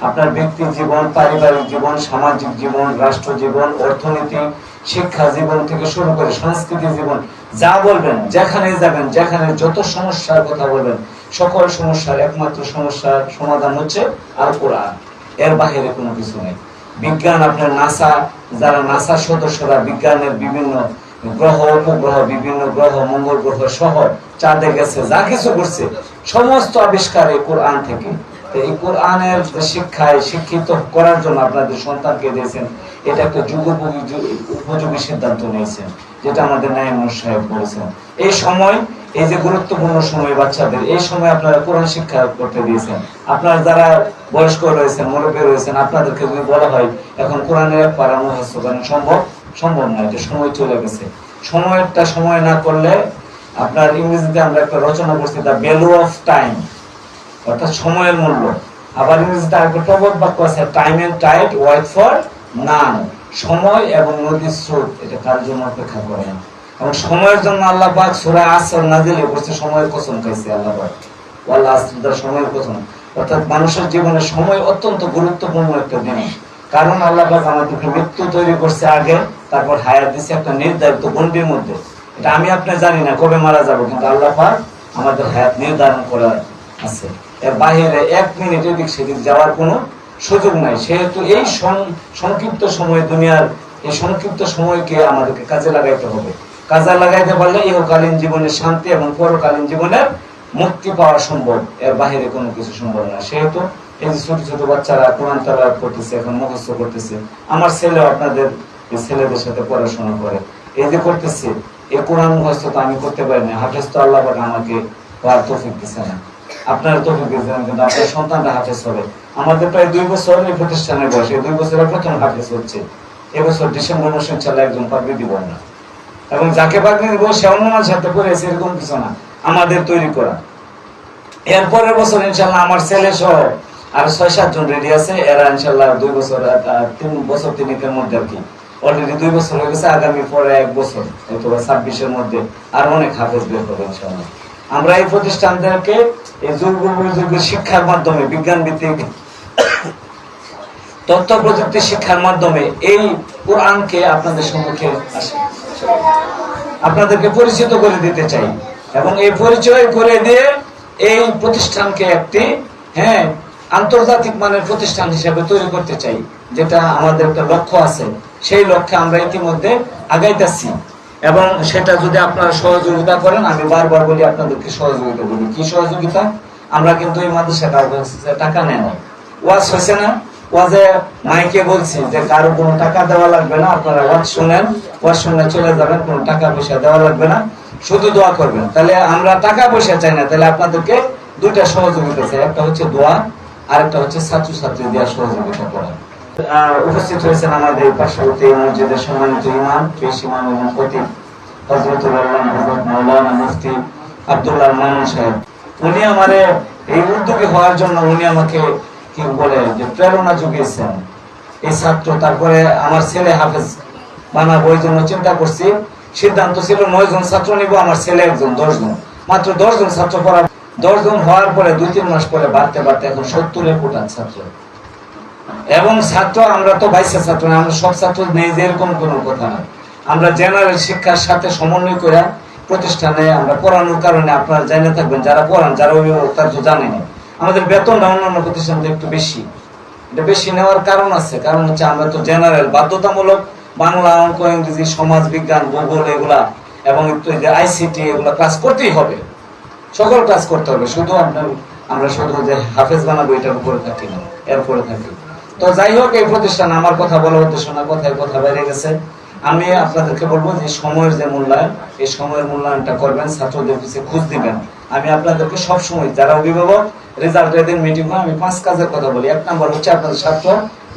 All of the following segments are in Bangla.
আপনার ব্যক্তি জীবন, পারিবারিক জীবন, সামাজিক জীবন, রাষ্ট্র জীবন, অর্থনীতি, শিক্ষা জীবন থেকে শুরু করে সংস্কৃতি জীবন, যা বলবেন, যেখানে যাবেন, যেখানে যত সমস্যার কথা বলবেন, সকল সমস্যার একমাত্র সমস্যার সমাধান হচ্ছে আল কোরআন। এর বাইরে কোনো কিছু নেই। বিজ্ঞান, আপনার নাসা, যারা নাসার সদস্যরা বিজ্ঞানের বিভিন্ন গ্রহ, উপগ্রহ, বিভিন্ন গ্রহ, মঙ্গল গ্রহ সহ চাঁদে গেছে, যা কিছু করছে, সমস্ত আবিষ্কার এই কোরআন থেকে। এই কোরআনের শিক্ষায় শিক্ষিত করার জন্য আপনাদের সন্তানকে দিয়েছেন, এটা একটা উপযোগী সিদ্ধান্ত নিয়েছেন, যেটা আমাদের নাইমুর সাহেব বলেছেন। এই সময়, এই যে গুরুত্বপূর্ণ সময় বাচ্চাদের, এই সময় আপনারা কোরআন শিক্ষা করতে দিয়েছেন। আপনারা যারা বয়স্ক রয়েছেন, মুরব্বী রয়েছেন, আপনাদেরকে যদি বলা হয় এখন কোরআনের পারা মুখস্থ করেন, সম্ভব নয়, যে সময় চলে গেছে। সময় না করলে, আপনার ইংরেজিতে আমরা একটা রচনা করছি, দ্য ভ্যালু অফ টাইম, অর্থাৎ সময়ের মূল্য। আবার ইংরেজিতে আরেকটা প্রবাদ বাক্য আছে, time and tide wait for none, সময় এবং নদীর স্রোত এটা কার জন্য অপেক্ষা করে না। এবং সময়ের জন্য আল্লাহ পাক সূরা আসর নাযিল করেছে, সময়ের কসম খাইছে আল্লাহ পাক, ওয়াল্লাহ আসর, সময়ের কসম। অর্থাৎ মানুষের জীবনে সময় অত্যন্ত গুরুত্বপূর্ণ একটা জিনিস। কারণ আল্লাহ পাক আমাদেরকে মৃত্যু তৈরি করছে আগে, তারপর হায়াত দিচ্ছে একটা নির্ধারিত গণ্ডির মধ্যে। এটা আমি আপনি জানি না কবে মারা যাব, কিন্তু আল্লাহ পাক আমাদের হায়াত নির্ধারণ করা আছে। এর বাইরে 1 মিনিট এদিক সেদিক যাওয়ার কোনো সুযোগ নাই। সেহেতু এই সংক্ষিপ্ত সময়, দুনিয়ার এই সংক্ষিপ্ত সময়কে আমাদেরকে কাজে লাগাইতে হবে। কাজে লাগাইতে পারলে ইহকালীন জীবনের শান্তি এবং পরকালীন জীবনের মুক্তি পাওয়া সম্ভব। এর বাইরে কোনো কিছু সম্ভব না। সেহেতু এই যে ছোট ছোট বাচ্চারা কোরআন তেলাওয়াত করতেছে, এখন মুখস্থ করতেছে, আমার ছেলেও আপনাদের ছেলেদের সাথে পড়াশোনা করে, এই যে করতেছে, এই কোরআন মুখস্থ তো আমি করতে পারি না, হাফেজ তো আল্লাহ পাক আমাকে হওয়ার তৌফিক দিচ্ছে না। আপনারা তৌফিক দিচ্ছেন, কিন্তু আপনার সন্তানটা হাফেজ হবে। আমাদের প্রায় 2 বছর এই প্রতিষ্ঠানের বয়স, এই 2 বছরের প্রথম হাফেজ হচ্ছে। এবছর ডিসেম্বর মাসে ইনশাআল্লাহ একজন পাগড়ি দিব না, এবং যাকে পাগড়ি দিব সে অন্যমার সাথে পড়েছে, এরকম কিছু না, আমাদের তৈরি করা। এরপরের বছর ইনশাআল্লাহ আমার ছেলে সহ আর 6-7 জন রেডি আছে। এরা ইনশাআল্লাহ 2 বছর 3 বছর 3 মধ্যে আর কি, অলরেডি 2 বছর হয়ে গেছে। আগামী পরে 1 বছর অথবা 26-এর মধ্যে আর অনেক হাফেজ বের হবে ইনশাআল্লাহ। আমরা এই প্রতিষ্ঠানদেরকে এই যুগের শিক্ষার মাধ্যমে, বিজ্ঞান ভিত্তিক তথ্য প্রযুক্তি শিক্ষার মাধ্যমে এই কোরআনকে আপনাদের সম্মুখে আপনাদেরকে পরিচিত করে দিতে চাই, এবং এই পরিচয় করে দিয়ে এই প্রতিষ্ঠানকে একটি আন্তর্জাতিক মানের প্রতিষ্ঠান হিসেবে তৈরি করতে চাই, যেটা আমাদের একটা লক্ষ্য আছে। সেই লক্ষ্যে আমরা ইতিমধ্যে আগাইতেছি, এবং সেটা যদি আপনারা সহযোগিতা করেন, আমি বারবার বলি আপনাদেরকে সহযোগিতা করি। কি সহযোগিতা? আমরা কিন্তু এই মাদ্রাসা কারো টাকা নেই না, ওয়াজ হয়েছে না, ওয়াজে মাইকে বলছি যে কারো কোনো টাকা দেওয়া লাগবে না, আপনারা ওয়াজ শুনেন, ওয়াজ শুনে চলে যাবেন, কোনো টাকা পয়সা দেওয়া লাগবে না, শুধু দোয়া করবেন। তাহলে আমরা টাকা পয়সা চাই না, তাহলে আপনাদেরকে 2টা সহযোগিতা চাই, একটা হচ্ছে দোয়া, আর একটা হচ্ছে ছাত্রছাত্রী দেওয়ার সহযোগিতা করা। উপস্থিত হয়েছেন আমাদের পার্শ্ববর্তী মসজিদের সম্মানিত ইমাম, পেশ ইমাম এবং খতিব হযরতুল আল্লামা হযরত মাওলানা মুফতি আব্দুল্লাহ মামুন সাহেব। উনি আমারে এই উদ্যোগী হওয়ার জন্য উনি আমাকে কি বলে যে প্রেরণা জুগিয়েছেন। এই ছাত্র, তারপরে আমার ছেলে হাফেজ বানাবো, এই জন্য চিন্তা করছি। সিদ্ধান্ত ছিল 9 জন ছাত্র নিব, আমার ছেলে একজন, 10 জন, মাত্র 10 জন ছাত্র পড়া। 10 জন হওয়ার পরে 2-3 মাস পরে বাড়তে বাড়তে এখন 70-এর কোটা ছাত্র। এবং ছাত্র আমরা তো 22 ছাত্র না, আমরা সব ছাত্র নেই যে এরকম কোনো কথা না। আমরা জেনারেল শিক্ষার সাথে সমন্বয় করে প্রতিষ্ঠানে আমরা পড়ানোর কারণে আপনারা জেনে থাকবেন, যারা পড়ান, যারা অভিভাবক তারা তো জানেনি, আমাদের বেতনটা অন্যান্য প্রতিষ্ঠানতে একটু বেশি। এটা বেশি নেওয়ার কারণ আছে, কারণ হচ্ছে আমরা তো জেনারেল বাধ্যতামূলক বাংলা, অঙ্ক, ইংরেজি, সমাজ বিজ্ঞান, ভূগোল এগুলা এবং আইসিটি এগুলা ক্লাস করতেই হবে, সকল ক্লাস করতে হবে। শুধু আমরা শুধু যে হাফেজ বানাবো এটার উপরে থাকি না, এরপরে থাকি। তো যাই হোক, এই প্রতিষ্ঠান আমার কথা বলার উদ্দেশ্য না, কথা বাইরে গেছে। আমি আপনাদেরকে বলবো যে সময়ের যে মূল্যায়ন, এই সময়ের মূল্যায়নটা করবেন, ছাত্রদের পিছিয়ে খোঁজ দিবেন। আমি আপনাদেরকে সবসময়, যারা অভিভাবক রেজাল্টের দিন মিটিং হয়, আমি 5 কাজের কথা বলি। 1 নম্বর হচ্ছে আপনাদের ছাত্র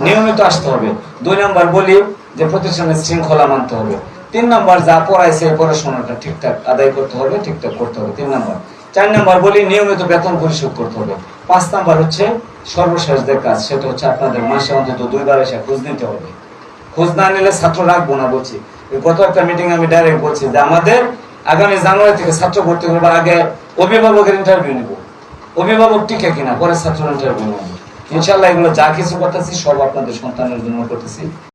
নিয়মিত আসতে হবে। 2 নম্বর বলি যে প্রতিষ্ঠানের শৃঙ্খলা মানতে হবে। 3 নম্বর যা পড়াইছে এই পড়াশোনাটা ঠিকঠাক আদায় করতে হবে, ঠিকঠাক করতে হবে, 3 নম্বর। 4 নম্বর বলি নিয়মিত বেতন পরিশোধ করতে হবে। 5 নম্বর হচ্ছে সর্বশেষ যে কাজ, সেটা হচ্ছে আপনাদের মাসে অন্তত 2 বার এসে খোঁজ নিতে হবে। খোঁজ না নিলে ছাত্র রাখবো না বলছি। গত একটা মিটিং আমি ডাইরেক্ট বলছি যে আমাদের আগামী জানুয়ারি থেকে ছাত্র ভর্তি করবো, আগে অভিভাবকের ইন্টারভিউ নিব, অভিভাবক টিকে কিনা, পরে ছাত্র ইন্টারভিউ নেব। ইনশাআল্লাহ এগুলো যা কিছু করতেছি সব আপনাদের সন্তানের জন্য করতেছি।